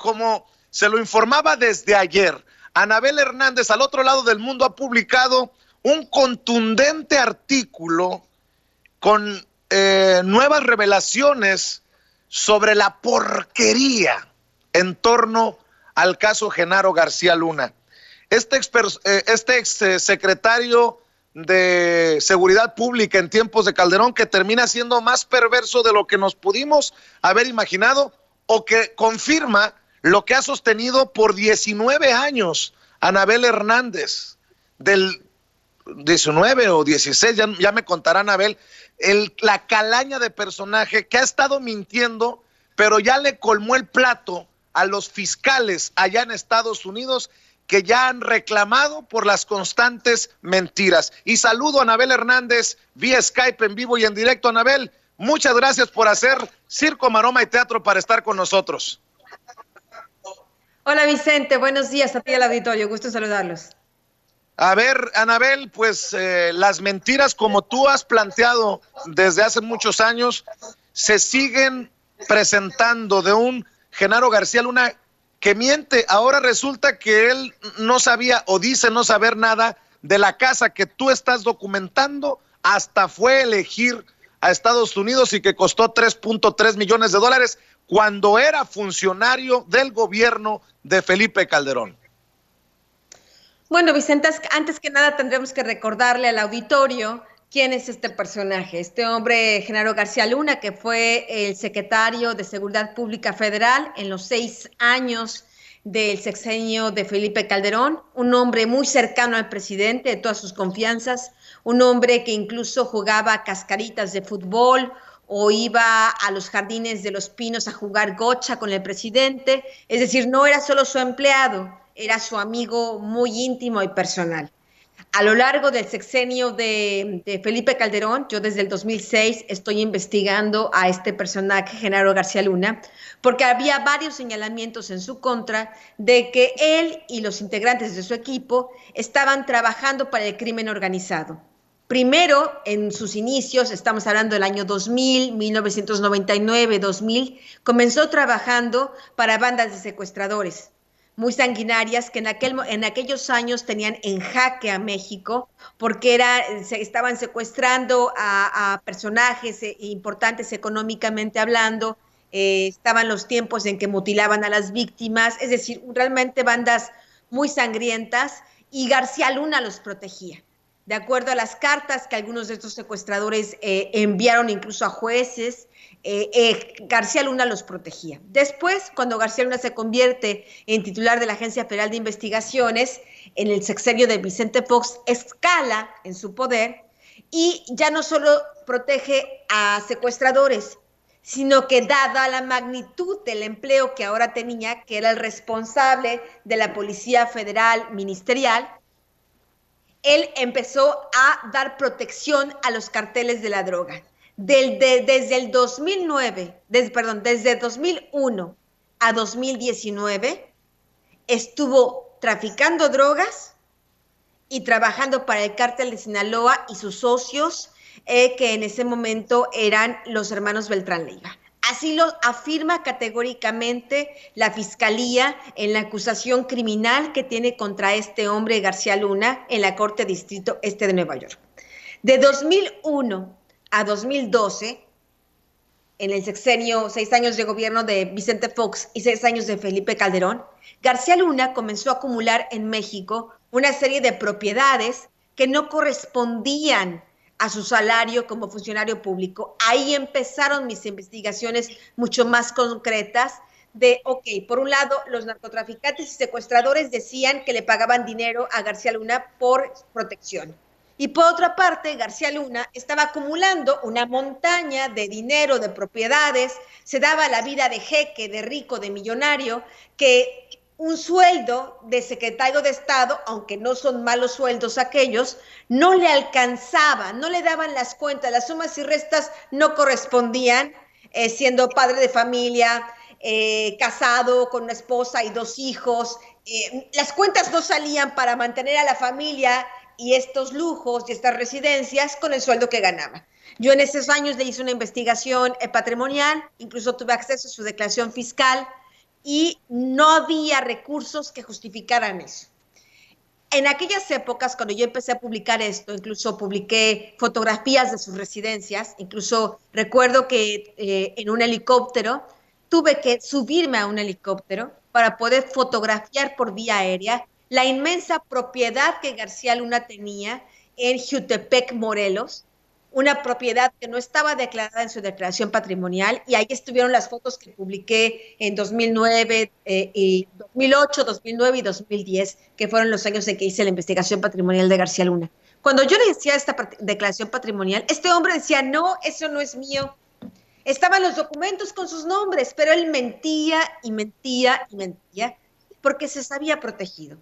como se lo informaba desde ayer, Anabel Hernández, al otro lado del mundo, ha publicado un contundente artículo con nuevas revelaciones sobre la porquería en torno al caso Genaro García Luna. Este ex secretario de Seguridad Pública en tiempos de Calderón, que termina siendo más perverso de lo que nos pudimos haber imaginado, o que confirma lo que ha sostenido por 19 años Anabel Hernández, del 19 o 16, ya me contará Anabel, la calaña de personaje que ha estado mintiendo, pero ya le colmó el plato a los fiscales allá en Estados Unidos, que ya han reclamado por las constantes mentiras. Y saludo a Anabel Hernández vía Skype, en vivo y en directo. Anabel, muchas gracias por hacer circo, maroma y teatro para estar con nosotros. Hola Vicente, buenos días a ti al auditorio, gusto saludarlos. A ver, Anabel, pues las mentiras, como tú has planteado desde hace muchos años, se siguen presentando de un Genaro García Luna que miente. Ahora resulta que él no sabía o dice no saber nada de la casa que tú estás documentando, hasta fue a elegir a Estados Unidos y que costó 3.3 millones de dólares cuando era funcionario del gobierno de Felipe Calderón. Bueno, Vicente, antes que nada tendremos que recordarle al auditorio quién es este personaje, este hombre Genaro García Luna, que fue el secretario de Seguridad Pública Federal en los 6 años del sexenio de Felipe Calderón, un hombre muy cercano al presidente, de todas sus confianzas, un hombre que incluso jugaba cascaritas de fútbol o iba a los jardines de Los Pinos a jugar gocha con el presidente, es decir, no era solo su empleado, era su amigo muy íntimo y personal. A lo largo del sexenio de Felipe Calderón, yo desde el 2006 estoy investigando a este personaje, Genaro García Luna, porque había varios señalamientos en su contra de que él y los integrantes de su equipo estaban trabajando para el crimen organizado. Primero, en sus inicios, estamos hablando del año 2000, 1999, 2000, comenzó trabajando para bandas de secuestradores muy sanguinarias que en aquellos años tenían en jaque a México porque estaban secuestrando a personajes importantes económicamente hablando, estaban los tiempos en que mutilaban a las víctimas, es decir, realmente bandas muy sangrientas, y García Luna los protegía. De acuerdo a las cartas que algunos de estos secuestradores enviaron incluso a jueces, García Luna los protegía. Después, cuando García Luna se convierte en titular de la Agencia Federal de Investigaciones, en el sexenio de Vicente Fox, escala en su poder y ya no solo protege a secuestradores, sino que dada la magnitud del empleo que ahora tenía, que era el responsable de la Policía Federal Ministerial, él empezó a dar protección a los carteles de la droga. Desde el 2001 a 2019, estuvo traficando drogas y trabajando para el cártel de Sinaloa y sus socios, que en ese momento eran los hermanos Beltrán Leiva. Así lo afirma categóricamente la Fiscalía en la acusación criminal que tiene contra este hombre García Luna en la Corte Distrito Este de Nueva York. De 2001 a 2012, en el sexenio, 6 años de gobierno de Vicente Fox y 6 años de Felipe Calderón, García Luna comenzó a acumular en México una serie de propiedades que no correspondían a su salario como funcionario público. Ahí empezaron mis investigaciones mucho más concretas de, por un lado, los narcotraficantes y secuestradores decían que le pagaban dinero a García Luna por protección. Y por otra parte, García Luna estaba acumulando una montaña de dinero, de propiedades, se daba la vida de jeque, de rico, de millonario, que un sueldo de secretario de Estado, aunque no son malos sueldos aquellos, no le alcanzaba, no le daban las cuentas, las sumas y restas no correspondían, siendo padre de familia, casado con una esposa y 2 hijos, las cuentas no salían para mantener a la familia y estos lujos y estas residencias con el sueldo que ganaba. Yo en esos años le hice una investigación patrimonial, incluso tuve acceso a su declaración fiscal, y no había recursos que justificaran eso. En aquellas épocas, cuando yo empecé a publicar esto, incluso publiqué fotografías de sus residencias, incluso recuerdo que en un helicóptero tuve que subirme a un helicóptero para poder fotografiar por vía aérea la inmensa propiedad que García Luna tenía en Jutepec, Morelos, una propiedad que no estaba declarada en su declaración patrimonial, y ahí estuvieron las fotos que publiqué en 2009, y 2008, 2009 y 2010, que fueron los años en que hice la investigación patrimonial de García Luna. Cuando yo le decía esta declaración patrimonial, este hombre decía, no, eso no es mío. Estaban los documentos con sus nombres, pero él mentía y mentía y mentía porque se sabía protegido.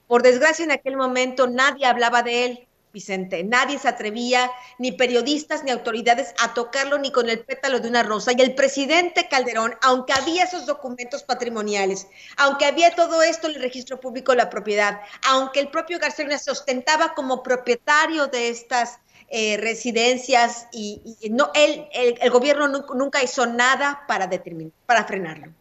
Por desgracia, en aquel momento nadie hablaba de él, Vicente. Nadie se atrevía, ni periodistas ni autoridades, a tocarlo ni con el pétalo de una rosa. Y el presidente Calderón, aunque había esos documentos patrimoniales, aunque había todo esto en el registro público de la propiedad, aunque el propio García Luna se ostentaba como propietario de estas residencias, y no, el gobierno nunca hizo nada para frenarlo.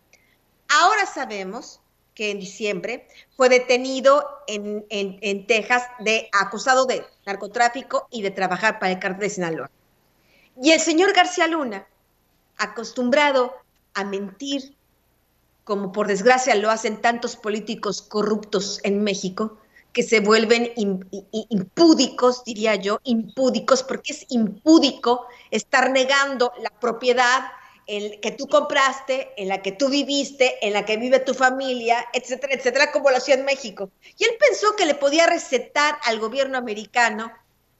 Ahora sabemos que en diciembre fue detenido en Texas, acusado de narcotráfico y de trabajar para el cártel de Sinaloa. Y el señor García Luna, acostumbrado a mentir, como por desgracia lo hacen tantos políticos corruptos en México, que se vuelven impúdicos, diría yo, impúdicos, porque es impúdico estar negando la propiedad que tú compraste, en la que tú viviste, en la que vive tu familia, etcétera, etcétera, como lo hacía en México. Y él pensó que le podía recetar al gobierno americano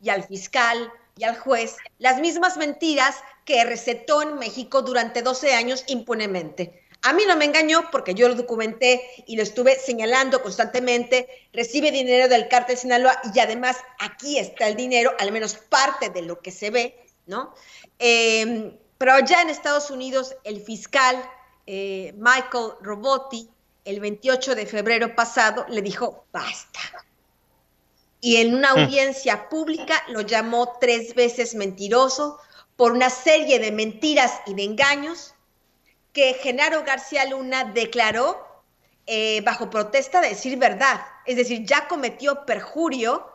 y al fiscal y al juez las mismas mentiras que recetó en México durante 12 años impunemente. A mí no me engañó porque yo lo documenté y lo estuve señalando constantemente. Recibe dinero del cártel de Sinaloa y además aquí está el dinero, al menos parte de lo que se ve, ¿no? Pero ya en Estados Unidos el fiscal Michael Robotti, el 28 de febrero pasado, le dijo basta. Y en una audiencia pública lo llamó 3 veces mentiroso por una serie de mentiras y de engaños que Genaro García Luna declaró bajo protesta de decir verdad. Es decir, ya cometió perjurio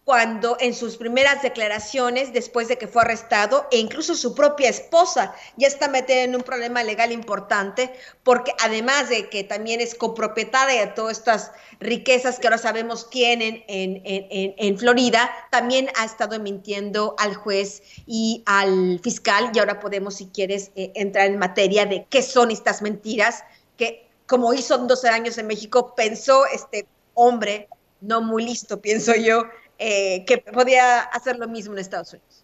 cuando en sus primeras declaraciones, después de que fue arrestado, e incluso su propia esposa ya está metida en un problema legal importante, porque además de que también es copropietaria de todas estas riquezas que ahora sabemos tienen en Florida, también ha estado mintiendo al juez y al fiscal, y ahora podemos, si quieres, entrar en materia de qué son estas mentiras, que como hizo 12 años en México, pensó este hombre, no muy listo, pienso yo, que podía hacer lo mismo en Estados Unidos.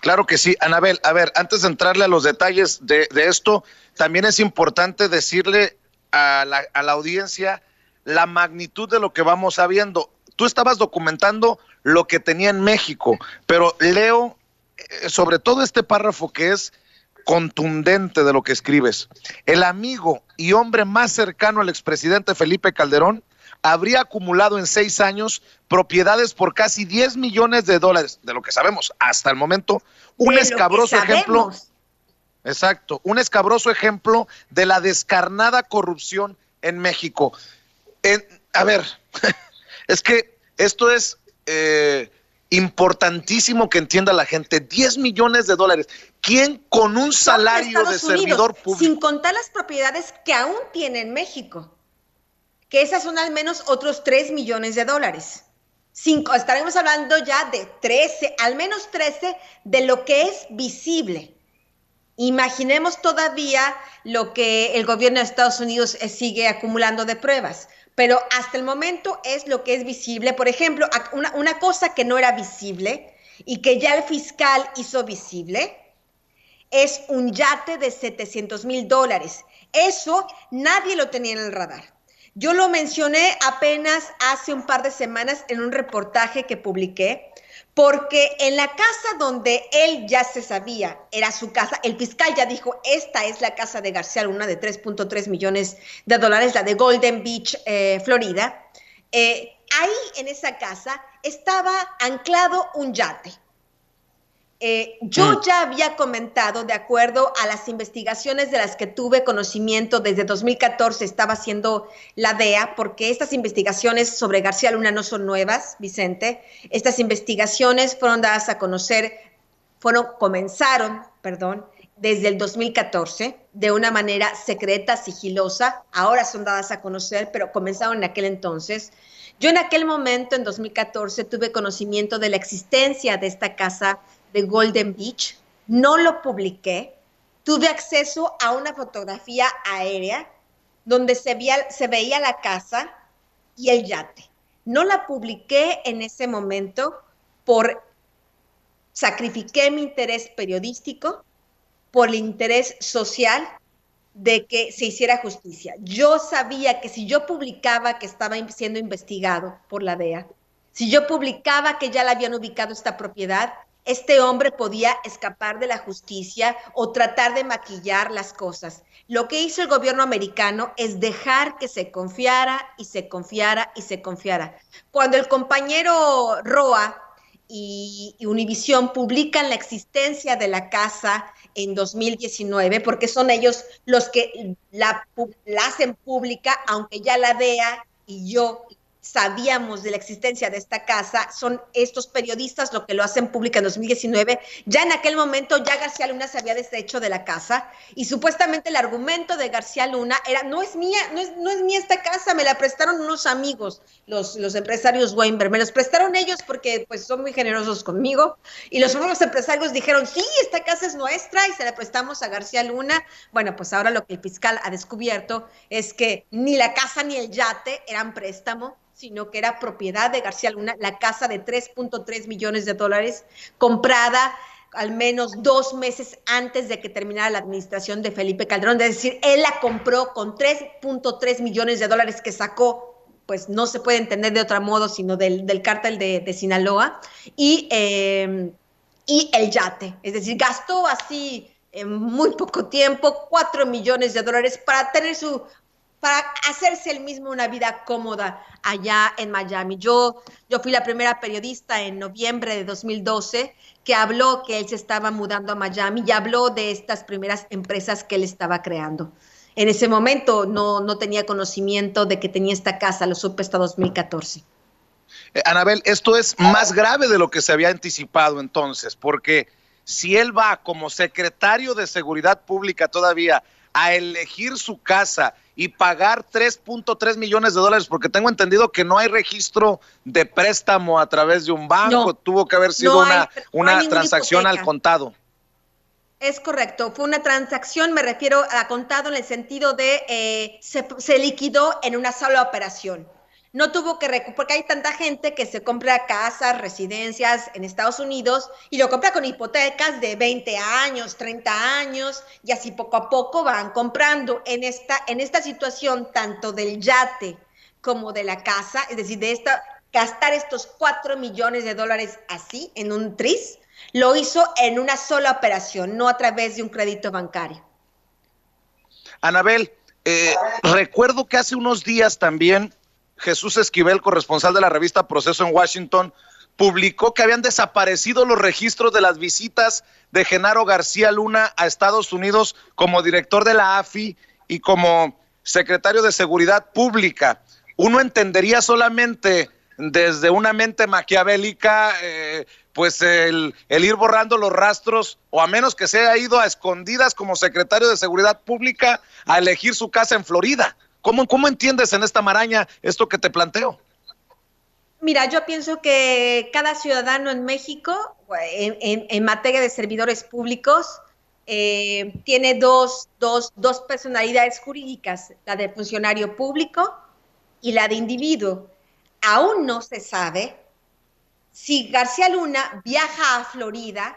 Claro que sí, Anabel. A ver, antes de entrarle a los detalles de esto, también es importante decirle a la audiencia la magnitud de lo que vamos sabiendo. Tú estabas documentando lo que tenía en México, pero leo sobre todo este párrafo que es contundente de lo que escribes. El amigo y hombre más cercano al expresidente Felipe Calderón habría acumulado en 6 años propiedades por casi 10 millones de dólares, de lo que sabemos hasta el momento, un escabroso ejemplo. Exacto, un escabroso ejemplo de la descarnada corrupción en México. A ver, es que esto es importantísimo que entienda la gente. 10 millones de dólares. ¿Quién con un salario de servidor público? Sin contar las propiedades que aún tiene en México, que esas son al menos otros 3 millones de dólares. Estaremos hablando ya de 13, al menos 13 de lo que es visible. Imaginemos todavía lo que el gobierno de Estados Unidos sigue acumulando de pruebas, pero hasta el momento es lo que es visible. Por ejemplo, una cosa que no era visible y que ya el fiscal hizo visible es un yate de $700,000. Eso nadie lo tenía en el radar. Yo lo mencioné apenas hace un par de semanas en un reportaje que publiqué, porque en la casa donde él ya se sabía, era su casa, el fiscal ya dijo, esta es la casa de García Luna de 3.3 millones de dólares, la de Golden Beach, Florida. Ahí en esa casa estaba anclado un yate. Yo ya había comentado, de acuerdo a las investigaciones de las que tuve conocimiento desde 2014, estaba haciendo la DEA, porque estas investigaciones sobre García Luna no son nuevas, Vicente. Estas investigaciones fueron dadas a conocer, comenzaron, desde el 2014, de una manera secreta, sigilosa. Ahora son dadas a conocer, pero comenzaron en aquel entonces. Yo en aquel momento, en 2014, tuve conocimiento de la existencia de esta casa de Golden Beach, no lo publiqué, tuve acceso a una fotografía aérea donde se veía la casa y el yate. No la publiqué en ese momento sacrifiqué mi interés periodístico por el interés social de que se hiciera justicia. Yo sabía que si yo publicaba que estaba siendo investigado por la DEA, si yo publicaba que ya le habían ubicado esta propiedad, este hombre podía escapar de la justicia o tratar de maquillar las cosas. Lo que hizo el gobierno americano es dejar que se confiara y se confiara y se confiara. Cuando el compañero Roa y Univisión publican la existencia de la casa en 2019, porque son ellos los que la hacen pública, aunque ya la DEA y yo sabíamos de la existencia de esta casa, son estos periodistas los que lo hacen pública en 2019. Ya en aquel momento ya García Luna se había deshecho de la casa y supuestamente el argumento de García Luna era, no es mía esta casa, me la prestaron unos amigos, los empresarios Weinberg, me los prestaron ellos porque pues son muy generosos conmigo, y los otros empresarios dijeron, sí, esta casa es nuestra y se la prestamos a García Luna. Bueno, pues ahora lo que el fiscal ha descubierto es que ni la casa ni el yate eran préstamo, sino que era propiedad de García Luna, la casa de 3.3 millones de dólares, comprada al menos 2 meses antes de que terminara la administración de Felipe Calderón. Es decir, él la compró con 3.3 millones de dólares que sacó, pues no se puede entender de otro modo, sino del cártel de Sinaloa, y el yate. Es decir, gastó así en muy poco tiempo 4 millones de dólares para hacerse él mismo una vida cómoda allá en Miami. Yo fui la primera periodista en noviembre de 2012 que habló que él se estaba mudando a Miami y habló de estas primeras empresas que él estaba creando. En ese momento no tenía conocimiento de que tenía esta casa, lo supe hasta 2014. Anabel, esto es más grave de lo que se había anticipado entonces, porque si él va como secretario de Seguridad Pública todavía a elegir su casa y pagar 3.3 millones de dólares, porque tengo entendido que no hay registro de préstamo a través de un banco, tuvo que haber sido una transacción al contado. Es correcto, fue una transacción, me refiero a contado en el sentido de se liquidó en una sola operación. No tuvo que, porque hay tanta gente que se compra casas, residencias en Estados Unidos y lo compra con hipotecas de 20 años, 30 años, y así poco a poco van comprando. En esta situación, tanto del yate como de la casa, es decir, gastar estos 4 millones de dólares así, en un tris, lo hizo en una sola operación, no a través de un crédito bancario. Anabel, recuerdo que hace unos días también Jesús Esquivel, corresponsal de la revista Proceso en Washington, publicó que habían desaparecido los registros de las visitas de Genaro García Luna a Estados Unidos como director de la AFI y como secretario de Seguridad Pública. Uno entendería solamente desde una mente maquiavélica, pues el ir borrando los rastros, o a menos que se haya ido a escondidas como secretario de Seguridad Pública a elegir su casa en Florida. ¿Cómo entiendes en esta maraña esto que te planteo? Mira, yo pienso que cada ciudadano en México, en materia de servidores públicos, tiene dos personalidades jurídicas, la de funcionario público y la de individuo. Aún no se sabe si García Luna viaja a Florida,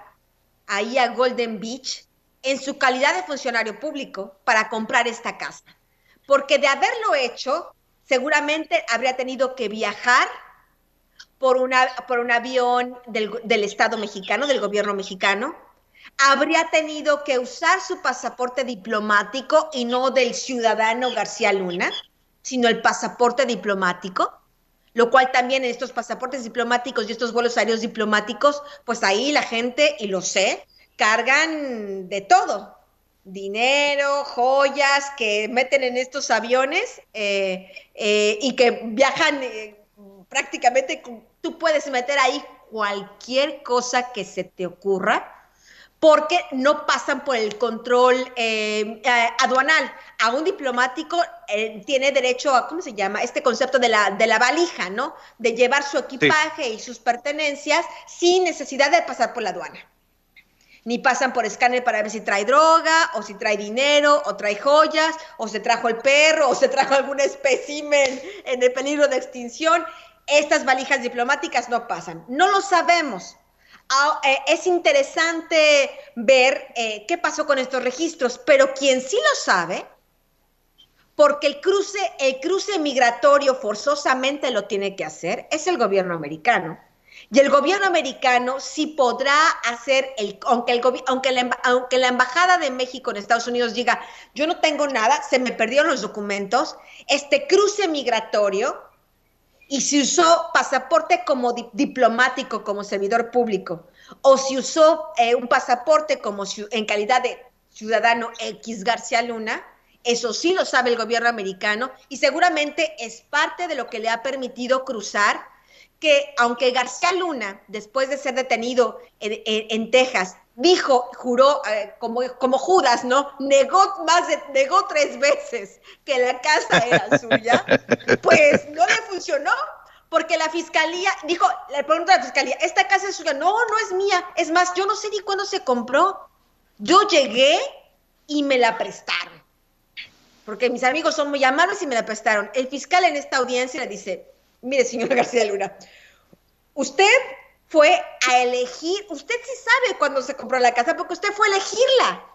ahí a Golden Beach, en su calidad de funcionario público para comprar esta casa. Porque de haberlo hecho, seguramente habría tenido que viajar por un avión del Estado mexicano, del gobierno mexicano, habría tenido que usar su pasaporte diplomático y no del ciudadano García Luna, sino el pasaporte diplomático, lo cual también en estos pasaportes diplomáticos y estos vuelos aéreos diplomáticos, pues ahí la gente, y lo sé, cargan de todo, dinero, joyas que meten en estos aviones y que viajan prácticamente, tú puedes meter ahí cualquier cosa que se te ocurra, porque no pasan por el control aduanal. A un diplomático tiene derecho a, ¿cómo se llama? Este concepto de la valija, ¿no? De llevar su equipaje y sus pertenencias sin necesidad de pasar por la aduana. Ni pasan por escáner para ver si trae droga, o si trae dinero, o trae joyas, o se trajo el perro, o se trajo algún espécimen en el peligro de extinción. Estas valijas diplomáticas no pasan. No lo sabemos. Es interesante ver qué pasó con estos registros, pero quien sí lo sabe, porque el cruce migratorio forzosamente lo tiene que hacer, es el gobierno americano. Y el gobierno americano sí podrá hacer, aunque la Embajada de México en Estados Unidos diga, yo no tengo nada, se me perdieron los documentos, este cruce migratorio, y si usó pasaporte como diplomático, como servidor público, o si usó un pasaporte como en calidad de ciudadano X García Luna, eso sí lo sabe el gobierno americano y seguramente es parte de lo que le ha permitido cruzar, que aunque García Luna, después de ser detenido en Texas, juró, como Judas, ¿no? Negó 3 veces que la casa era suya, pues no le funcionó, porque la fiscalía, le pregunta a la fiscalía, ¿esta casa es suya? No, no es mía, es más, yo no sé ni cuándo se compró, yo llegué y me la prestaron, porque mis amigos son muy amables y me la prestaron. El fiscal en esta audiencia le dice, mire, señora García Luna, usted fue a elegir, usted sí sabe cuándo se compró la casa, porque usted fue a elegirla.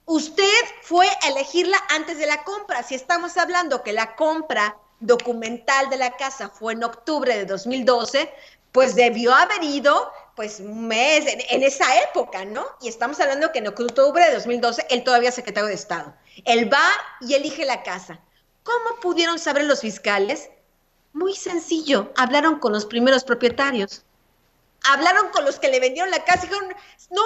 Usted fue a elegirla antes de la compra. Si estamos hablando que la compra documental de la casa fue en octubre de 2012, pues debió haber ido pues un mes en esa época, ¿no? Y estamos hablando que en octubre de 2012 él todavía es secretario de Estado. Él va y elige la casa. ¿Cómo pudieron saber los fiscales? Muy sencillo, hablaron con los primeros propietarios. Hablaron con los que le vendieron la casa y dijeron, no,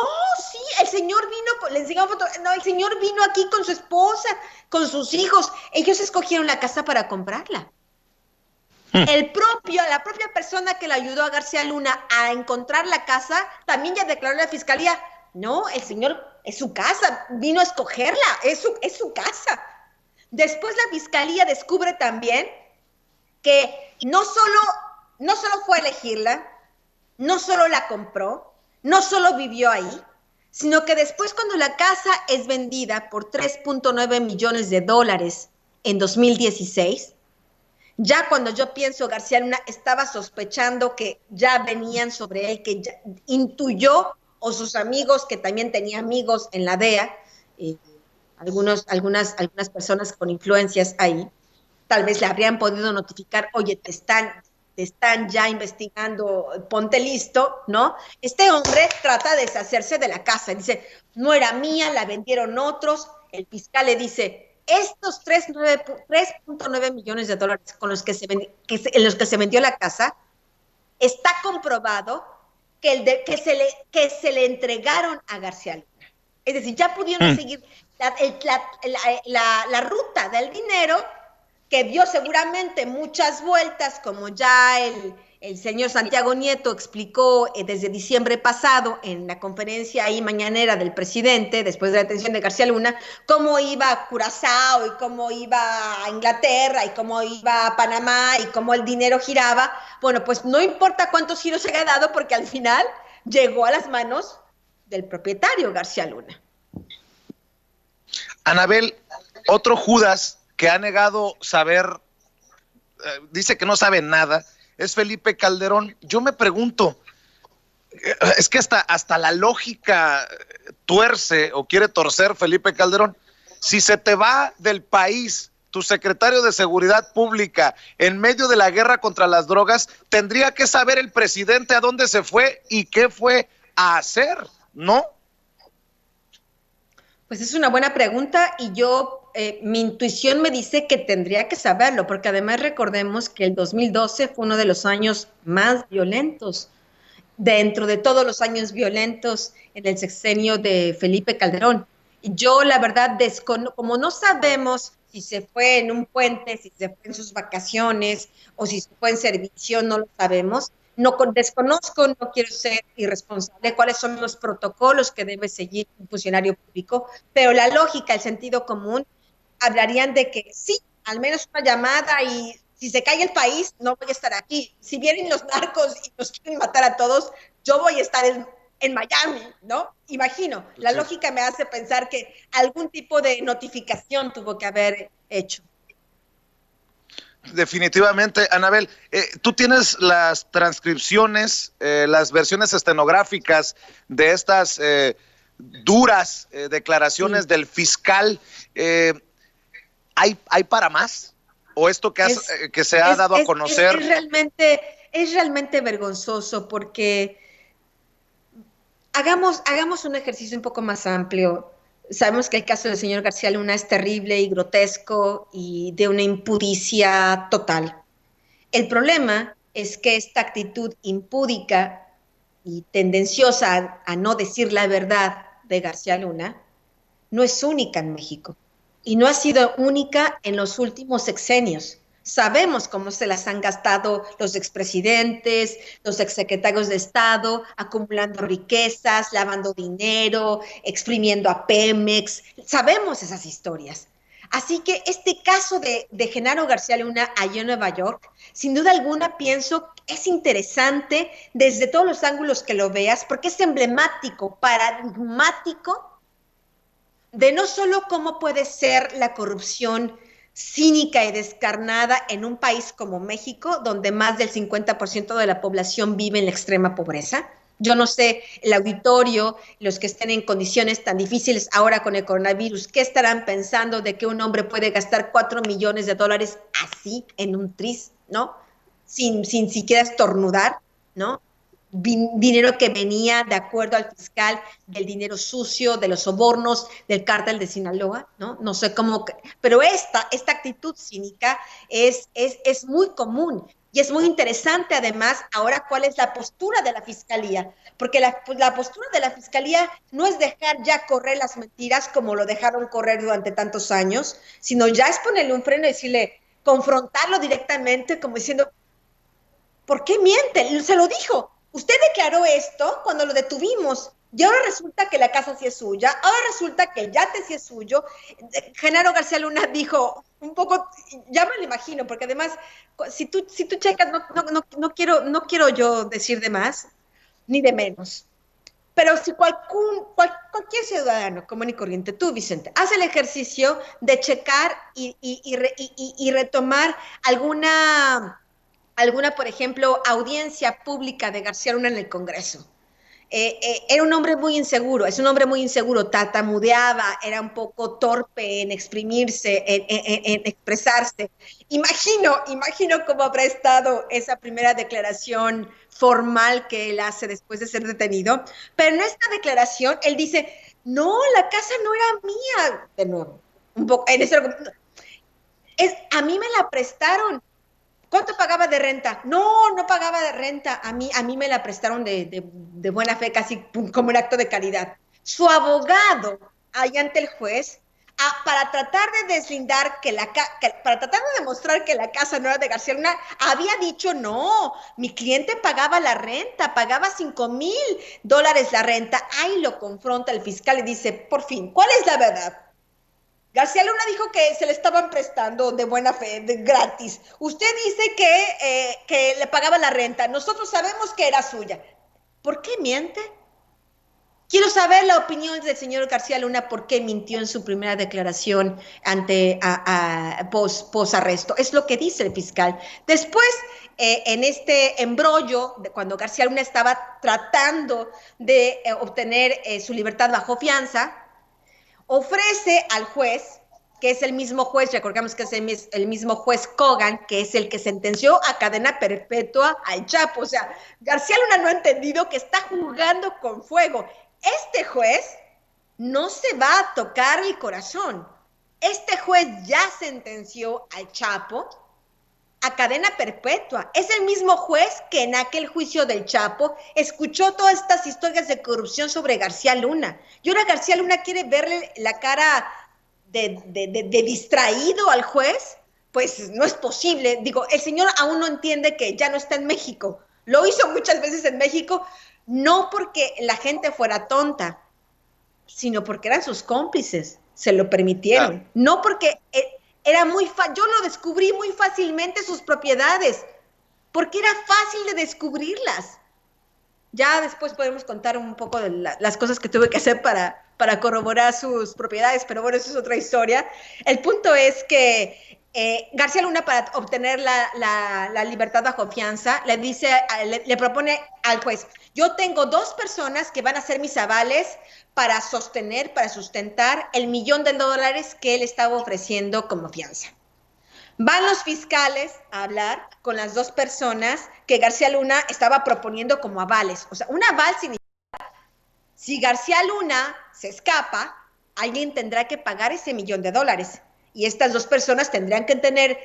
sí, el señor vino, le enseñaron fotos, no, el señor vino aquí con su esposa, con sus hijos. Ellos escogieron la casa para comprarla. La propia persona que le ayudó a García Luna a encontrar la casa, también ya declaró a la fiscalía, no, el señor, es su casa, vino a escogerla, es su casa. Después la fiscalía descubre también que no solo fue a elegirla, no solo la compró, no solo vivió ahí, sino que después cuando la casa es vendida por $3.9 millones en 2016, ya cuando yo pienso García Luna estaba sospechando que ya venían sobre él, que ya intuyó, o sus amigos, que también tenía amigos en la DEA, algunas personas con influencias ahí, tal vez le habrían podido notificar, oye, te están ya investigando, ponte listo, ¿no? Este hombre trata de deshacerse de la casa, dice, no era mía, la vendieron otros, el fiscal le dice, estos $3.9 millones con los que en los que se vendió la casa, está comprobado que se le entregaron a García Luna. Es decir, ya pudieron seguir la ruta del dinero, que dio seguramente muchas vueltas, como ya el señor Santiago Nieto explicó desde diciembre pasado en la conferencia ahí mañanera del presidente, después de la detención de García Luna, cómo iba a Curazao y cómo iba a Inglaterra y cómo iba a Panamá y cómo el dinero giraba. Bueno, pues no importa cuántos giros se haya dado, porque al final llegó a las manos del propietario García Luna. Anabel, otro Judas que ha negado saber, dice que no sabe nada, es Felipe Calderón. Yo me pregunto, es que hasta la lógica tuerce o quiere torcer Felipe Calderón. Si se te va del país tu secretario de Seguridad Pública en medio de la guerra contra las drogas, tendría que saber el presidente a dónde se fue y qué fue a hacer, ¿no? Pues es una buena pregunta y yo mi intuición me dice que tendría que saberlo, porque además recordemos que el 2012 fue uno de los años más violentos, dentro de todos los años violentos en el sexenio de Felipe Calderón. Yo, la verdad, como no sabemos si se fue en un puente, si se fue en sus vacaciones o si se fue en servicio, no lo sabemos. No desconozco, no quiero ser irresponsable, cuáles son los protocolos que debe seguir un funcionario público, pero la lógica, el sentido común, hablarían de que sí, al menos una llamada y si se cae el país, no voy a estar aquí. Si vienen los narcos y nos quieren matar a todos, yo voy a estar en Miami, ¿no? Imagino, la lógica me hace pensar que algún tipo de notificación tuvo que haber hecho. Definitivamente, Anabel, tú tienes las transcripciones, las versiones estenográficas de estas duras declaraciones del fiscal. ¿Hay para más? ¿O esto que se ha dado a conocer? Es realmente vergonzoso porque hagamos un ejercicio un poco más amplio. Sabemos que el caso del señor García Luna es terrible y grotesco y de una impudicia total. El problema es que esta actitud impúdica y tendenciosa a no decir la verdad de García Luna no es única en México y no ha sido única en los últimos sexenios. Sabemos cómo se las han gastado los expresidentes, los exsecretarios de Estado, acumulando riquezas, lavando dinero, exprimiendo a Pemex. Sabemos esas historias. Así que este caso de Genaro García Luna allá en Nueva York, sin duda alguna pienso que es interesante desde todos los ángulos que lo veas, porque es emblemático, paradigmático de no solo cómo puede ser la corrupción cínica y descarnada en un país como México, donde más del 50% de la población vive en la extrema pobreza. Yo no sé, el auditorio, los que estén en condiciones tan difíciles ahora con el coronavirus, ¿qué estarán pensando de que un hombre puede gastar $4 millones así en un tris, ¿no? Sin siquiera estornudar, ¿no? Dinero que venía, de acuerdo al fiscal, del dinero sucio, de los sobornos, del cártel de Sinaloa, ¿no? No sé cómo, pero esta actitud cínica es muy común y es muy interesante además ahora cuál es la postura de la fiscalía, porque la postura de la fiscalía no es dejar ya correr las mentiras como lo dejaron correr durante tantos años, sino ya es ponerle un freno y decirle, confrontarlo directamente como diciendo, ¿por qué miente? Se lo dijo. Usted declaró esto cuando lo detuvimos y ahora resulta que la casa sí es suya, ahora resulta que el yate sí es suyo. Genaro García Luna dijo un poco, ya me lo imagino, porque además, si tú checas, no quiero yo decir de más ni de menos, pero si cualquier ciudadano común y corriente, tú, Vicente, haz el ejercicio de checar y retomar alguna, por ejemplo, audiencia pública de García Luna en el Congreso. Era un hombre muy inseguro, es un hombre muy inseguro, tartamudeaba, era un poco torpe en exprimirse, en expresarse. Imagino cómo habrá estado esa primera declaración formal que él hace después de ser detenido, pero en esta declaración él dice, no, la casa no era mía, de nuevo, un poco, a mí me la prestaron. ¿Cuánto pagaba de renta? No pagaba de renta. A mí me la prestaron de buena fe, casi como un acto de caridad. Su abogado, ahí ante el juez, para tratar de deslindar para tratar de demostrar que la casa no era de García Luna, había dicho, no, mi cliente pagaba la renta, pagaba $5,000 la renta. Ahí lo confronta el fiscal y dice, por fin, ¿cuál es la verdad? García Luna dijo que se le estaban prestando de buena fe, de gratis. Usted dice que le pagaba la renta. Nosotros sabemos que era suya. ¿Por qué miente? Quiero saber la opinión del señor García Luna por qué mintió en su primera declaración ante pos arresto. Es lo que dice el fiscal. Después, en este embrollo, cuando García Luna estaba tratando de obtener su libertad bajo fianza, ofrece al juez, que es el mismo juez, recordamos que es el mismo juez Kogan, que es el que sentenció a cadena perpetua al Chapo. O sea, García Luna no ha entendido que está jugando con fuego. Este juez no se va a tocar el corazón. Este juez ya sentenció al Chapo a cadena perpetua. Es el mismo juez que en aquel juicio del Chapo escuchó todas estas historias de corrupción sobre García Luna. Y ahora García Luna quiere verle la cara de distraído al juez. Pues no es posible. Digo, el señor aún no entiende que ya no está en México. Lo hizo muchas veces en México, no porque la gente fuera tonta, sino porque eran sus cómplices, se lo permitieron. Claro. No porque era muy fácil, yo lo descubrí muy fácilmente sus propiedades, porque era fácil de descubrirlas. Ya después podemos contar un poco de las cosas que tuve que hacer para corroborar sus propiedades, pero bueno, eso es otra historia. El punto es que García Luna, para obtener la libertad bajo fianza, le propone al juez: yo tengo 2 personas que van a ser mis avales para sustentar el $1,000,000 que él estaba ofreciendo como fianza. Van los fiscales a hablar con las 2 personas que García Luna estaba proponiendo como avales. O sea, un aval significa, si García Luna se escapa, alguien tendrá que pagar ese $1,000,000. Y estas 2 personas tendrían que tener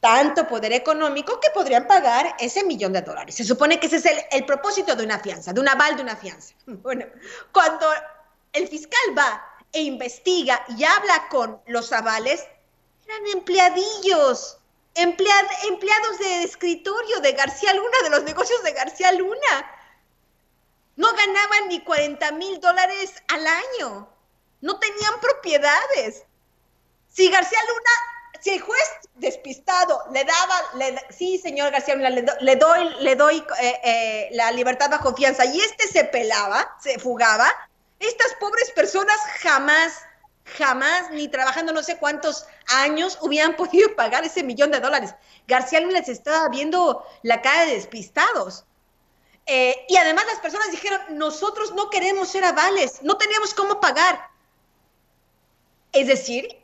tanto poder económico que podrían pagar ese $1,000,000. Se supone que ese es el propósito de una fianza, de un aval de una fianza. Bueno, cuando el fiscal va e investiga y habla con los avales, eran empleadillos, empleados de escritorio de García Luna, de los negocios de García Luna. No ganaban ni $40,000 al año. No tenían propiedades. Si García Luna, si el juez despistado sí, señor García Luna, le doy la libertad bajo fianza, y se pelaba, se fugaba, estas pobres personas jamás, ni trabajando no sé cuántos años, hubieran podido pagar ese $1,000,000. García Luna les estaba viendo la cara de despistados. Y además las personas dijeron: nosotros no queremos ser avales, no teníamos cómo pagar. Es decir,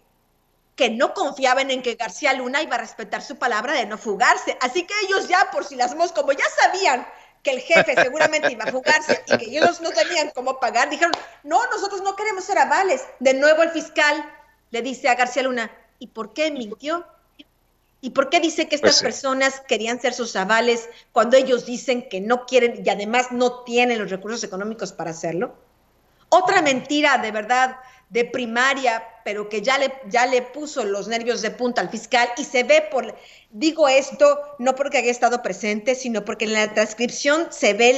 que no confiaban en que García Luna iba a respetar su palabra de no fugarse. Así que ellos ya, por si las moscas, como ya sabían que el jefe seguramente iba a fugarse y que ellos no tenían cómo pagar, dijeron: no, nosotros no queremos ser avales. De nuevo el fiscal le dice a García Luna: ¿y por qué mintió? ¿Y por qué dice que estas personas querían ser sus avales cuando ellos dicen que no quieren y además no tienen los recursos económicos para hacerlo? Otra mentira, de verdad, de primaria, pero que ya le puso los nervios de punta al fiscal, y se ve digo esto no porque haya estado presente, sino porque en la transcripción se ve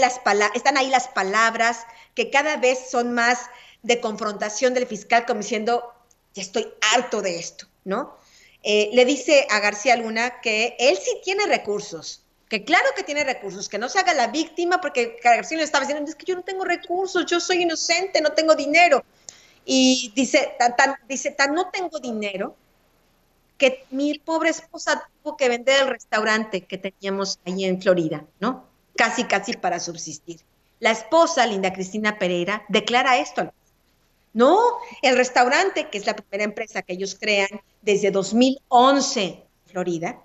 están ahí las palabras que cada vez son más de confrontación del fiscal, como diciendo: ya estoy harto de esto, ¿no? Le dice a García Luna que él sí tiene recursos, que claro que tiene recursos, que no se haga la víctima, porque García Luna estaba diciendo: es que yo no tengo recursos, yo soy inocente, no tengo dinero. Y dice, tan no tengo dinero que mi pobre esposa tuvo que vender el restaurante que teníamos ahí en Florida, ¿no? Casi para subsistir. La esposa, Linda Cristina Pereira, declara esto. No, el restaurante, que es la primera empresa que ellos crean desde 2011 en Florida,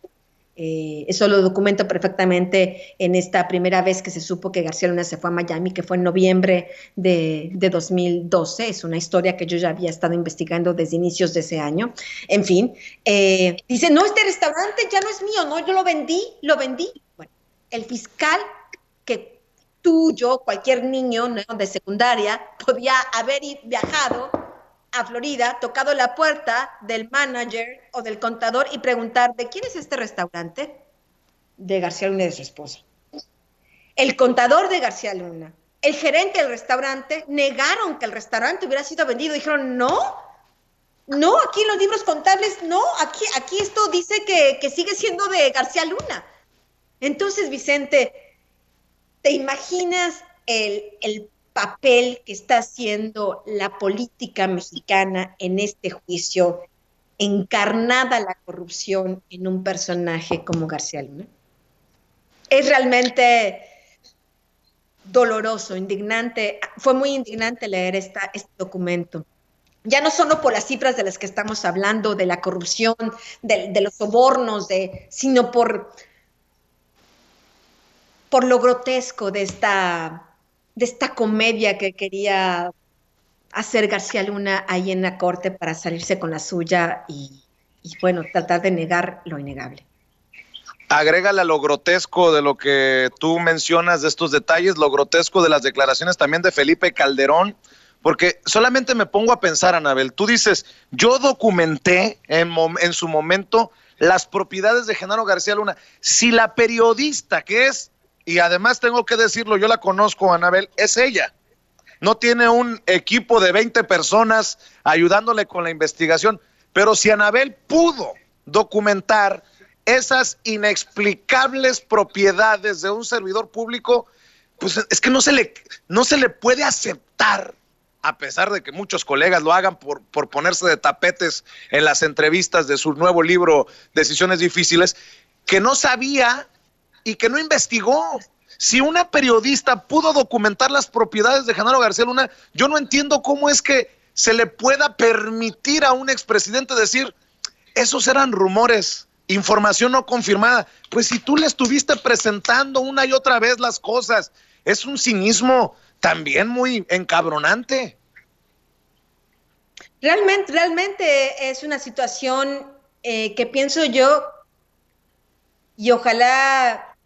eso lo documento perfectamente en esta primera vez que se supo que García Luna se fue a Miami, que fue en noviembre de 2012. Es una historia que yo ya había estado investigando desde inicios de ese año. En fin, dice: no, este restaurante ya no es mío, no, yo lo vendí. Bueno, el fiscal, que tú, yo, cualquier niño, ¿no?, de secundaria podía haber viajado a Florida, tocado la puerta del manager o del contador y preguntar: ¿de quién es este restaurante? De García Luna y de su esposa. El contador de García Luna, el gerente del restaurante, negaron que el restaurante hubiera sido vendido. Dijeron: no, aquí en los libros contables, no, aquí esto dice que sigue siendo de García Luna. Entonces, Vicente, ¿te imaginas el papel que está haciendo la política mexicana en este juicio, encarnada la corrupción en un personaje como García Luna? Es realmente doloroso, indignante. Fue muy indignante leer este documento. Ya no solo por las cifras de las que estamos hablando, de la corrupción, de los sobornos, sino por lo grotesco de esta comedia que quería hacer García Luna ahí en la corte para salirse con la suya y bueno, tratar de negar lo innegable. Agrégale a lo grotesco de lo que tú mencionas de estos detalles, lo grotesco de las declaraciones también de Felipe Calderón, porque solamente me pongo a pensar, Anabel, tú dices, yo documenté en su momento las propiedades de Genaro García Luna. Si la periodista que es, y además tengo que decirlo, yo la conozco, Anabel, es ella. No tiene un equipo de 20 personas ayudándole con la investigación, pero si Anabel pudo documentar esas inexplicables propiedades de un servidor público, pues es que no se le puede aceptar, a pesar de que muchos colegas lo hagan por ponerse de tapetes en las entrevistas de su nuevo libro Decisiones Difíciles, que no sabía y que no investigó. Si una periodista pudo documentar las propiedades de Genaro García Luna, yo no entiendo cómo es que se le pueda permitir a un expresidente decir, esos eran rumores, información no confirmada. Pues si tú le estuviste presentando una y otra vez las cosas, es un cinismo también muy encabronante. Realmente es una situación que pienso yo, y ojalá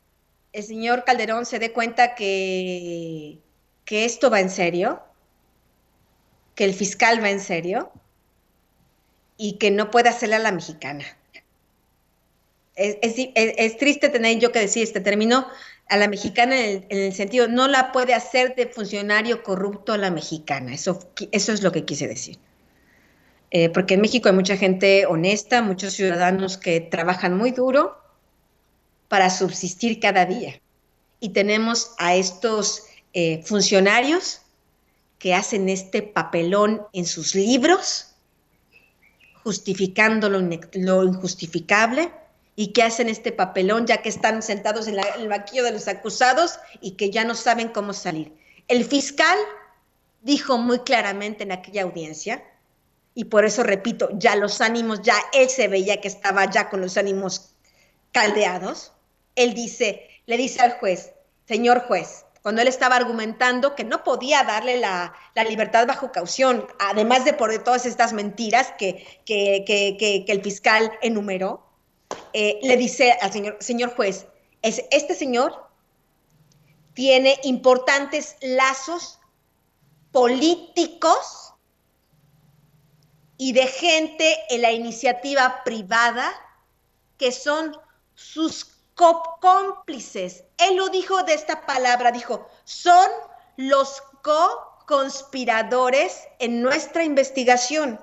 el señor Calderón se dé cuenta que esto va en serio, que el fiscal va en serio y que no puede hacerle a la mexicana. Es triste tener yo que decir este término a la mexicana en el sentido, no la puede hacer de funcionario corrupto a la mexicana, eso es lo que quise decir. Porque en México hay mucha gente honesta, muchos ciudadanos que trabajan muy duro para subsistir cada día. Y tenemos a estos funcionarios que hacen este papelón en sus libros, justificando lo injustificable, y que hacen este papelón ya que están sentados en el banquillo de los acusados y que ya no saben cómo salir. El fiscal dijo muy claramente en aquella audiencia, y por eso repito, ya los ánimos, ya él se veía que estaba ya con los ánimos caldeados. Él le dice al juez, señor juez, cuando él estaba argumentando que no podía darle la libertad bajo caución, además de por todas estas mentiras que el fiscal enumeró, le dice al señor juez, este señor tiene importantes lazos políticos y de gente en la iniciativa privada que son sus cómplices. Él lo dijo de esta palabra, dijo, son los co-conspiradores en nuestra investigación.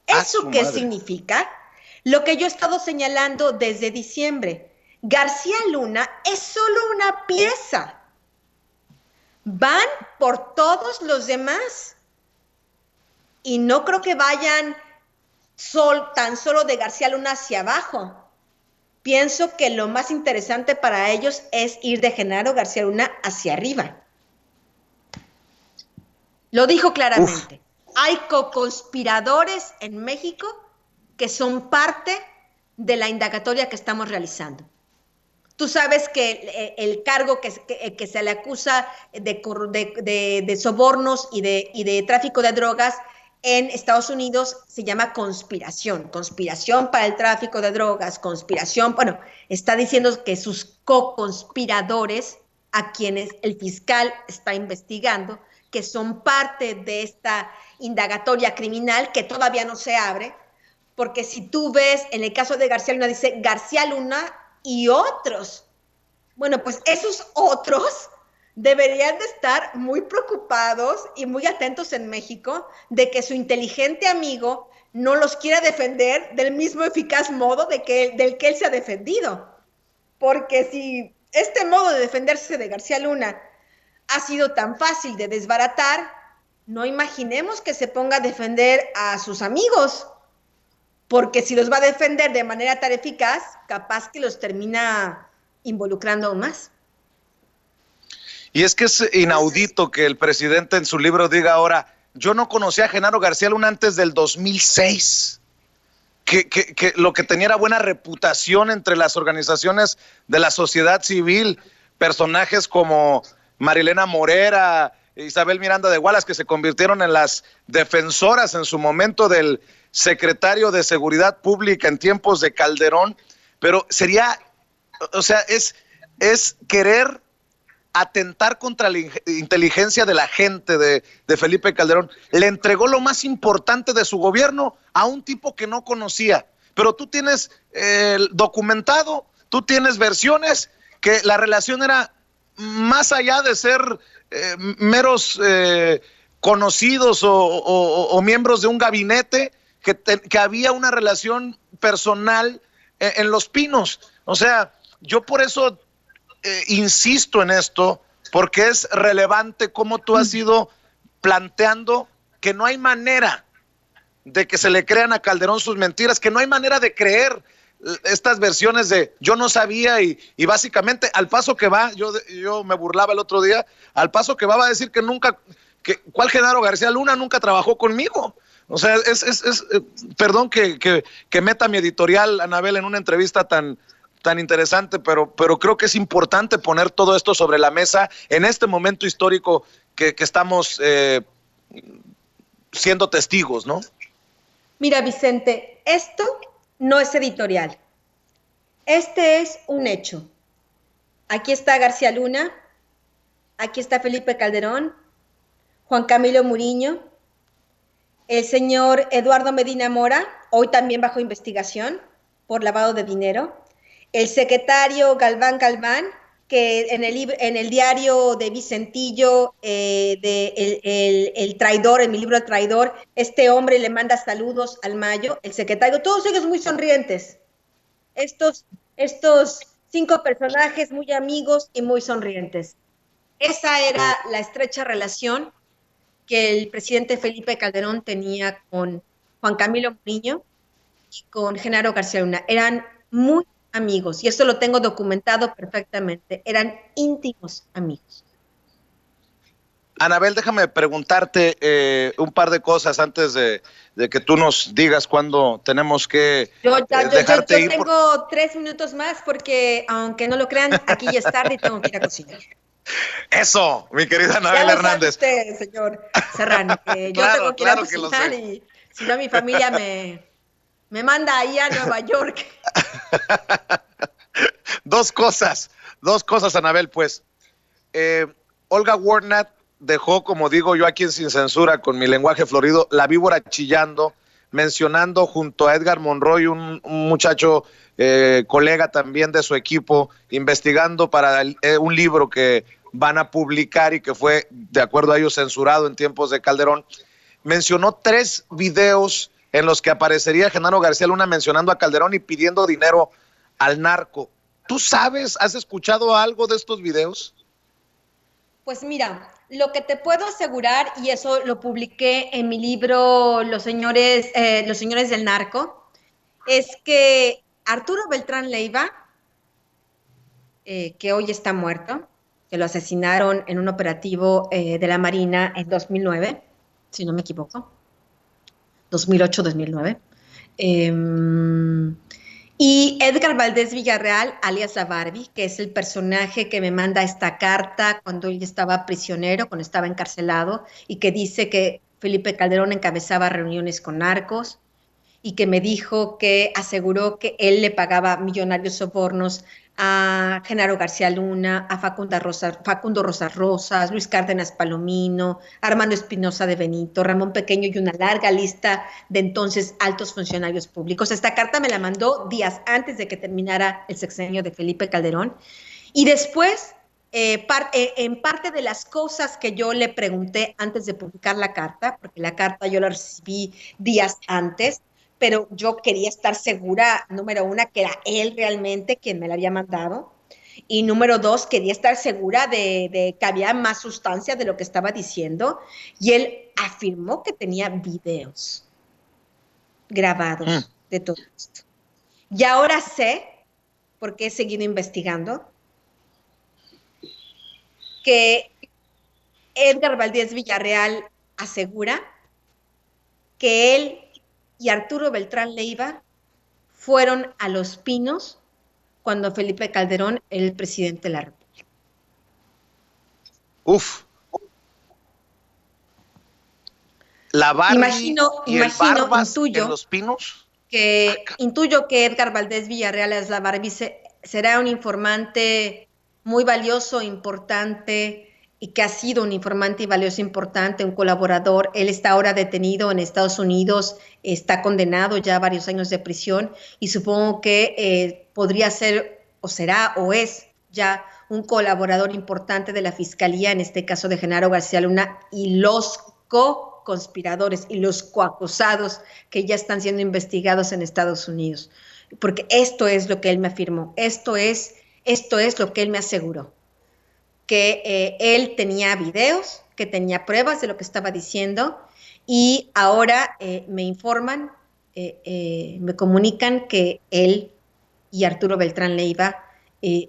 ¿Eso qué significa? Lo que yo he estado señalando desde diciembre. García Luna es solo una pieza. Van por todos los demás. Y no creo que vayan tan solo de García Luna hacia abajo. Pienso que lo más interesante para ellos es ir de Genaro García Luna hacia arriba. Lo dijo claramente. Hay co-conspiradores en México que son parte de la indagatoria que estamos realizando. Tú sabes que el cargo que se le acusa de sobornos y de tráfico de drogas en Estados Unidos se llama conspiración para el tráfico de drogas, conspiración, bueno, está diciendo que sus co-conspiradores, a quienes el fiscal está investigando, que son parte de esta indagatoria criminal que todavía no se abre, porque si tú ves, en el caso de García Luna, dice García Luna y otros. Bueno, pues esos otros deberían de estar muy preocupados y muy atentos en México de que su inteligente amigo no los quiera defender del mismo eficaz modo del que él se ha defendido. Porque si este modo de defenderse de García Luna ha sido tan fácil de desbaratar, no imaginemos que se ponga a defender a sus amigos, porque si los va a defender de manera tan eficaz, capaz que los termina involucrando aún más. Y es que es inaudito que el presidente en su libro diga ahora, yo no conocía a Genaro García Luna antes del 2006, que lo que tenía era buena reputación entre las organizaciones de la sociedad civil, personajes como Marilena Morera, Isabel Miranda de Wallace, que se convirtieron en las defensoras en su momento del secretario de Seguridad Pública en tiempos de Calderón, pero sería, o sea, es querer atentar contra la inteligencia de la gente de Felipe Calderón. Le entregó lo más importante de su gobierno a un tipo que no conocía. Pero tú tienes documentado, tú tienes versiones que la relación era más allá de ser meros conocidos o miembros de un gabinete, que había una relación personal en Los Pinos. O sea, yo por eso insisto en esto, porque es relevante cómo tú has ido planteando que no hay manera de que se le crean a Calderón sus mentiras, que no hay manera de creer estas versiones de yo no sabía y básicamente al paso que va, yo me burlaba el otro día, al paso que va a decir que nunca, ¿cuál Genaro García Luna nunca trabajó conmigo? O sea, perdón que meta mi editorial, Anabel, en una entrevista tan interesante, pero creo que es importante poner todo esto sobre la mesa en este momento histórico que estamos siendo testigos, ¿no? Mira, Vicente, esto no es editorial. Este es un hecho. Aquí está García Luna, aquí está Felipe Calderón, Juan Camilo Muriño, el señor Eduardo Medina Mora, hoy también bajo investigación por lavado de dinero, el secretario Galván Galván, que en el diario de Vicentillo, el traidor, en mi libro El Traidor, este hombre le manda saludos al Mayo, el secretario, todos ellos muy sonrientes. Estos 5 personajes muy amigos y muy sonrientes. Esa era la estrecha relación que el presidente Felipe Calderón tenía con Juan Camilo Muriño y con Genaro García Luna. Eran muy amigos, y esto lo tengo documentado perfectamente, eran íntimos amigos. Anabel, déjame preguntarte un par de cosas antes de que tú nos digas cuándo tenemos que dejarte ir. Yo tengo 3 minutos más porque, aunque no lo crean, aquí ya es tarde y tengo que ir a cocinar. Eso, mi querida Anabel Hernández. Ya lo sabe usted, señor Serrano, que yo tengo que ir a cocinar y si no mi familia me manda ahí a Nueva York. Dos cosas, Anabel, pues. Olga Warnat dejó, como digo yo aquí en Sin Censura, con mi lenguaje florido, la víbora chillando, mencionando junto a Edgar Monroy, un muchacho colega también de su equipo, investigando para un libro que van a publicar y que fue, de acuerdo a ellos, censurado en tiempos de Calderón. Mencionó 3 videos en los que aparecería Genaro García Luna mencionando a Calderón y pidiendo dinero al narco. ¿Tú sabes, has escuchado algo de estos videos? Pues mira, lo que te puedo asegurar, y eso lo publiqué en mi libro Los señores del narco, es que Arturo Beltrán Leiva, que hoy está muerto, que lo asesinaron en un operativo de la Marina en 2009, si no me equivoco, 2008-2009, y Edgar Valdés Villarreal, alias La Barbie, que es el personaje que me manda esta carta cuando él estaba prisionero, cuando estaba encarcelado, y que dice que Felipe Calderón encabezaba reuniones con narcos, y que me dijo que aseguró que él le pagaba millonarios sobornos a Genaro García Luna, a Facundo Rosas Rosas, Luis Cárdenas Palomino, Armando Espinosa de Benito, Ramón Pequeño y una larga lista de entonces altos funcionarios públicos. Esta carta me la mandó días antes de que terminara el sexenio de Felipe Calderón. Y después, en parte de las cosas que yo le pregunté antes de publicar la carta, porque la carta yo la recibí días antes, pero yo quería estar segura, número 1, que era él realmente quien me la había mandado, y número 2, quería estar segura de que había más sustancia de lo que estaba diciendo, y él afirmó que tenía videos grabados de todo esto. Y ahora sé, porque he seguido investigando, que Edgar Valdés Villarreal asegura que él y Arturo Beltrán Leiva fueron a Los Pinos cuando Felipe Calderón era el presidente de la República. Uf. la Barbie y el Barbas intuyo, en Los Pinos. Intuyo que Edgar Valdés Villarreal es la Barbie, será un informante muy valioso, importante, y que ha sido un informante y valioso importante, un colaborador. Él está ahora detenido en Estados Unidos, está condenado ya a varios años de prisión, y supongo que podría ser, o será, o es ya un colaborador importante de la Fiscalía, en este caso de Genaro García Luna, y los co-conspiradores y los coacusados que ya están siendo investigados en Estados Unidos. Porque esto es lo que él me afirmó, esto es lo que él me aseguró, que él tenía videos, que tenía pruebas de lo que estaba diciendo, y ahora me informan, me comunican que él y Arturo Beltrán Leiva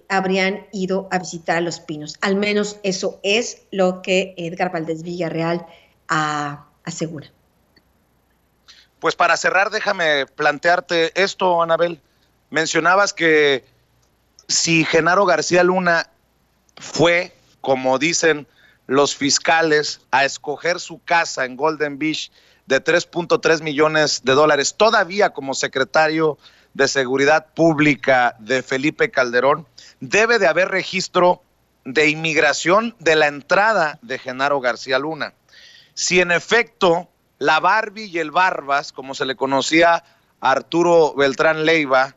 habrían ido a visitar a Los Pinos. Al menos eso es lo que Edgar Valdés Villarreal asegura. Pues para cerrar, déjame plantearte esto, Anabel. Mencionabas que si Genaro García Luna fue, como dicen los fiscales, a escoger su casa en Golden Beach de $3.3 millones, todavía como secretario de Seguridad Pública de Felipe Calderón, debe de haber registro de inmigración de la entrada de Genaro García Luna. Si en efecto la Barbie y el Barbas, como se le conocía a Arturo Beltrán Leiva,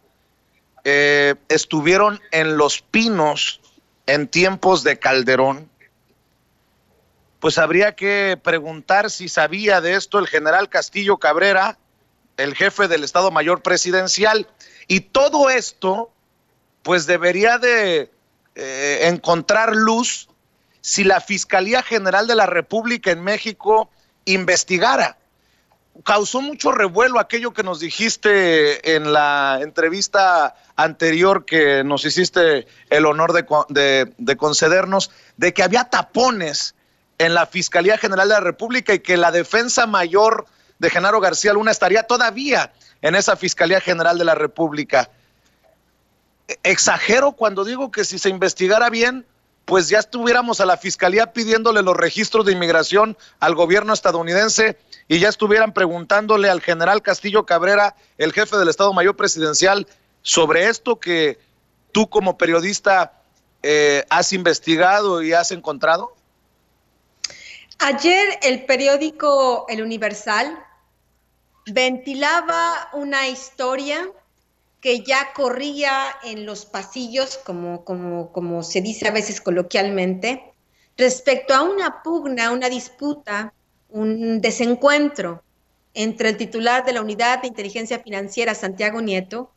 estuvieron en Los Pinos en tiempos de Calderón, pues habría que preguntar si sabía de esto el general Castillo Cabrera, el jefe del Estado Mayor Presidencial. Y todo esto, pues debería de encontrar luz si la Fiscalía General de la República en México investigara. Causó mucho revuelo aquello que nos dijiste en la entrevista anterior que nos hiciste el honor de concedernos, de que había tapones en la Fiscalía General de la República y que la defensa mayor de Genaro García Luna estaría todavía en esa Fiscalía General de la República. Exagero cuando digo que si se investigara bien, pues ya estuviéramos a la Fiscalía pidiéndole los registros de inmigración al gobierno estadounidense y ya estuvieran preguntándole al general Castillo Cabrera, el jefe del Estado Mayor Presidencial, sobre esto que tú como periodista has investigado y has encontrado. Ayer el periódico El Universal ventilaba una historia que ya corría en los pasillos, como se dice a veces coloquialmente, respecto a una pugna, una disputa, un desencuentro entre el titular de la Unidad de Inteligencia Financiera, Santiago Nieto,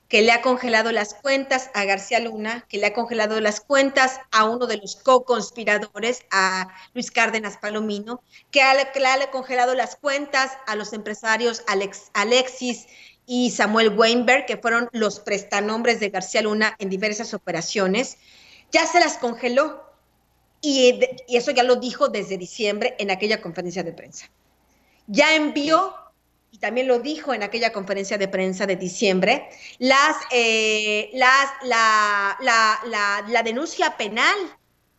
que le ha congelado las cuentas a García Luna, que le ha congelado las cuentas a uno de los co-conspiradores, a Luis Cárdenas Palomino, que le ha congelado las cuentas a los empresarios Alexis y Samuel Weinberg, que fueron los prestanombres de García Luna en diversas operaciones. Ya se las congeló, y eso ya lo dijo desde diciembre en aquella conferencia de prensa. Ya envió, y también lo dijo en aquella conferencia de prensa de diciembre, la denuncia penal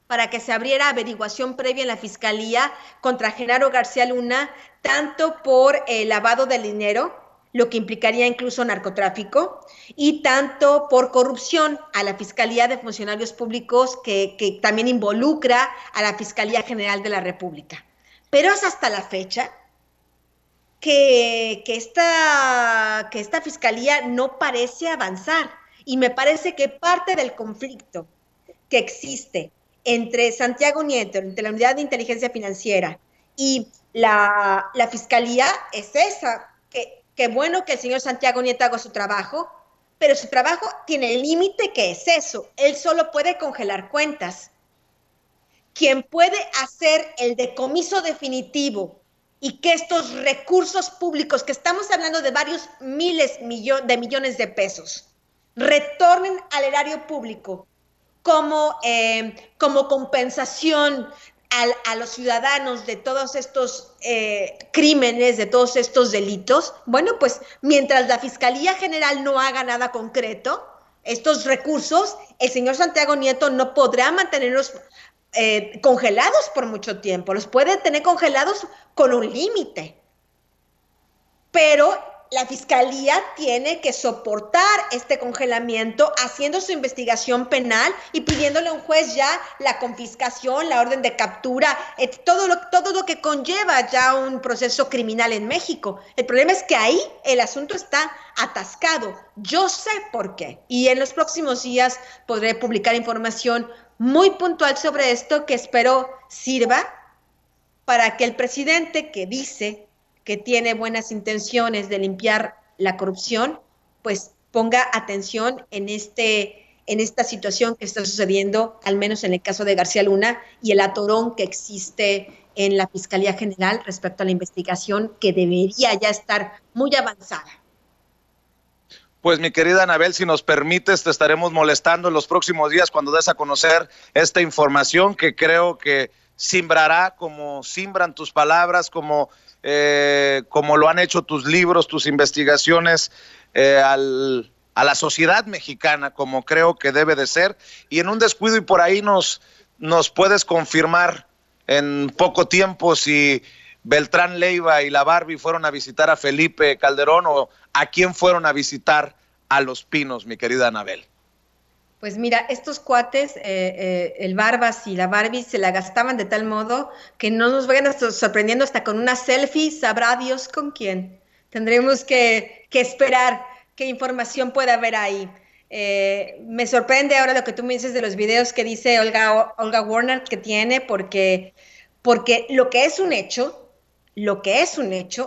para que se abriera averiguación previa en la Fiscalía contra Genaro García Luna, tanto por lavado de dinero, lo que implicaría incluso narcotráfico, y tanto por corrupción a la Fiscalía de Funcionarios Públicos, que también involucra a la Fiscalía General de la República. Pero es hasta la fecha que esta Fiscalía no parece avanzar, y me parece que parte del conflicto que existe entre Santiago Nieto, entre la Unidad de Inteligencia Financiera y la Fiscalía es esa, que bueno que el señor Santiago Nieto haga su trabajo, pero su trabajo tiene el límite que es eso, él solo puede congelar cuentas. Quien puede hacer el decomiso definitivo y que estos recursos públicos, que estamos hablando de varios miles de millones de pesos, retornen al erario público como compensación a los ciudadanos de todos estos crímenes, de todos estos delitos. Bueno, pues mientras la Fiscalía General no haga nada concreto, estos recursos, el señor Santiago Nieto no podrá mantenerlos congelados por mucho tiempo, los puede tener congelados con un límite. Pero la fiscalía tiene que soportar este congelamiento haciendo su investigación penal y pidiéndole a un juez ya la confiscación, la orden de captura, todo lo que conlleva ya un proceso criminal en México. El problema es que ahí el asunto está atascado. Yo sé por qué. Y en los próximos días podré publicar información muy puntual sobre esto que espero sirva para que el presidente, que dice que tiene buenas intenciones de limpiar la corrupción, pues ponga atención en esta situación que está sucediendo, al menos en el caso de García Luna, y el atorón que existe en la Fiscalía General respecto a la investigación que debería ya estar muy avanzada. Pues mi querida Anabel, si nos permites, te estaremos molestando en los próximos días cuando des a conocer esta información que creo que simbrará como simbran tus palabras, como lo han hecho tus libros, tus investigaciones a la sociedad mexicana, como creo que debe de ser. Y en un descuido y por ahí nos puedes confirmar en poco tiempo si Beltrán Leiva y la Barbie fueron a visitar a Felipe Calderón o a quién fueron a visitar a Los Pinos, mi querida Anabel. Pues mira, estos cuates, el Barbas y la Barbie, se la gastaban de tal modo que no nos vayan sorprendiendo hasta con una selfie, sabrá Dios con quién. Tendremos que esperar qué información puede haber ahí. Me sorprende ahora lo que tú me dices de los videos que dice Olga Warner que tiene, porque lo que es un hecho,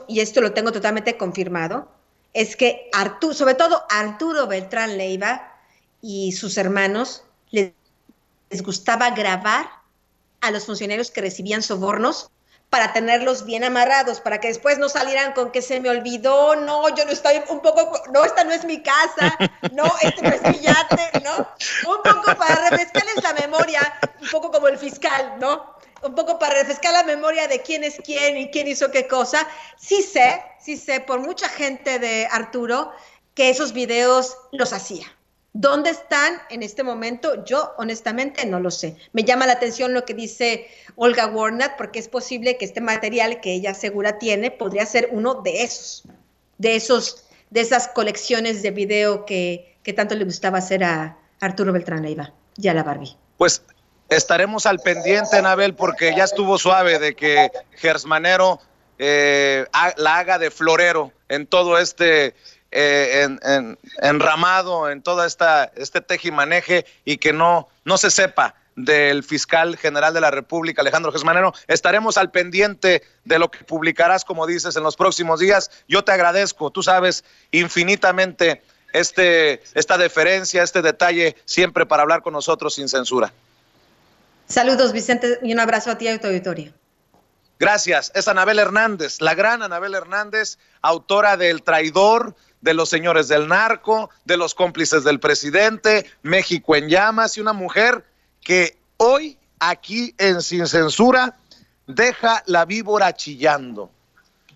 y esto lo tengo totalmente confirmado, es que sobre todo Arturo Beltrán Leiva y sus hermanos les gustaba grabar a los funcionarios que recibían sobornos para tenerlos bien amarrados, para que después no salieran con que se me olvidó, no, yo no estoy no, esta no es mi casa, no, este no es mi yate, ¿no? Un poco para refrescarles la memoria, un poco como el fiscal, ¿no? Un poco para refrescar la memoria de quién es quién y quién hizo qué cosa. Sí sé por mucha gente de Arturo que esos videos los hacía. ¿Dónde están en este momento? Yo honestamente no lo sé. Me llama la atención lo que dice Olga Warner, porque es posible que este material que ella asegura tiene podría ser uno de esas colecciones de video que tanto le gustaba hacer a Arturo Beltrán Leiva y a la Barbie. Pues estaremos al pendiente, Anabel, porque ya estuvo suave de que Gersmanero la haga de florero en todo este enramado, en todo este tejimaneje, y que no se sepa del fiscal general de la República, Alejandro Gersmanero. Estaremos al pendiente de lo que publicarás, como dices, en los próximos días. Yo te agradezco, tú sabes, infinitamente esta deferencia, este detalle, siempre para hablar con nosotros sin censura. Saludos, Vicente, y un abrazo a ti y a tu auditorio. Gracias. Es Anabel Hernández, la gran Anabel Hernández, autora de El Traidor, de Los Señores del Narco, de Los Cómplices del Presidente, México en Llamas, y una mujer que hoy aquí en Sin Censura deja la víbora chillando.